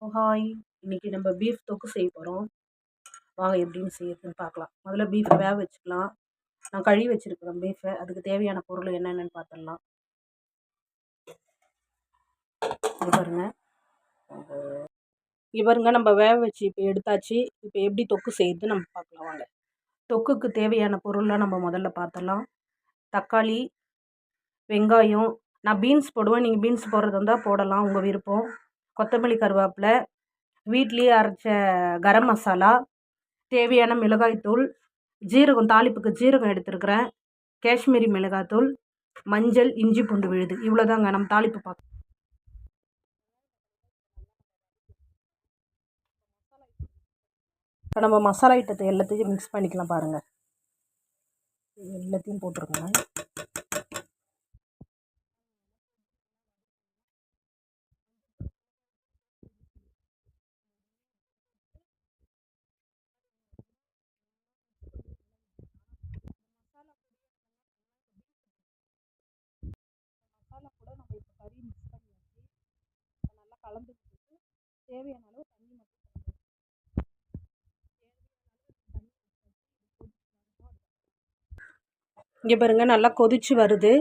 Hi, இன்னைக்கு நம்ம beef தொக்கு செய்ய போகிறோம். வாங்க எப்படின்னு செய்யறதுன்னு பார்க்கலாம். முதல்ல பீஃபை வேக வச்சுக்கலாம். நான் கழுவி வச்சுருக்கிறேன் பீஃபை. அதுக்கு தேவையான பொருள் என்னென்னு பார்த்துடலாம். இது பாருங்க, நம்ம வேக வச்சு இப்போ எடுத்தாச்சு. இப்போ எப்படி தொக்கு செய்யறது நம்ம பார்க்கலாம் வாங்க. தொக்குக்கு தேவையான பொருள்லாம் நம்ம முதல்ல பார்த்துடலாம். தக்காளி, வெங்காயம், நான் பீன்ஸ் போடுவேன். நீங்கள் பீன்ஸ் போடுறது இருந்தால் போடலாம், உங்கள் விருப்பம். கொத்தமல்லி, கருவேப்பிலை, வீட்லேயே அரைச்ச கரம் மசாலா, தேவையான மிளகாய்த்தூள், ஜீரகம், தாளிப்புக்கு ஜீரகம் எடுத்துருக்கிறேன், காஷ்மீரி மிளகாய்த்தூள், மஞ்சள், இஞ்சி பூண்டு விழுது. இவ்வளோதாங்க நம்ம தாளிப்பு பார்க்க. இப்போ நம்ம மசாலா ஐட்டத்தை எல்லாத்தையும் மிக்ஸ் பண்ணிக்கலாம் பாருங்கள். எல்லாத்தையும் போட்டுருங்க. மசாலா கூட நம்ம இப்போ கறி மிக்ஸ் பண்ணியாச்சு. நல்லா கலந்து கொடுத்து தேவையான அளவு தண்ணி மட்டும் இங்கே பாருங்க, நல்லா கொதிச்சு வருது.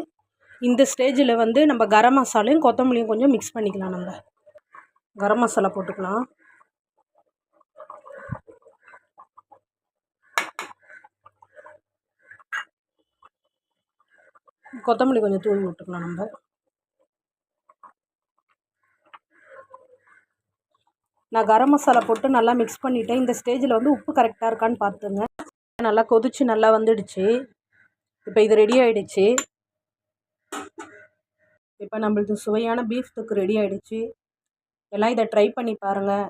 இந்த ஸ்டேஜில் நம்ம கரம் மசாலையும் கொத்தமல்லியும் கொஞ்சம் மிக்ஸ் பண்ணிக்கலாம். நம்ம கரம் மசாலா போட்டுக்கலாம். கொத்தமல்லி கொஞ்சம் தூவி விட்டுக்கலாம். நான் கரம் மசாலா போட்டு நல்லா மிக்ஸ் பண்ணிவிட்டேன். இந்த ஸ்டேஜில் உப்பு கரெக்டாக இருக்கான்னு பார்த்துங்க. நல்லா கொதிச்சு நல்லா வந்துடுச்சு. இப்போ இது ரெடி ஆகிடுச்சு. இப்போ நம்மளது சுவையான பீஃப் தொக்கு ரெடி ஆகிடுச்சு. எல்லாம் இதை ட்ரை பண்ணி பாருங்கள்.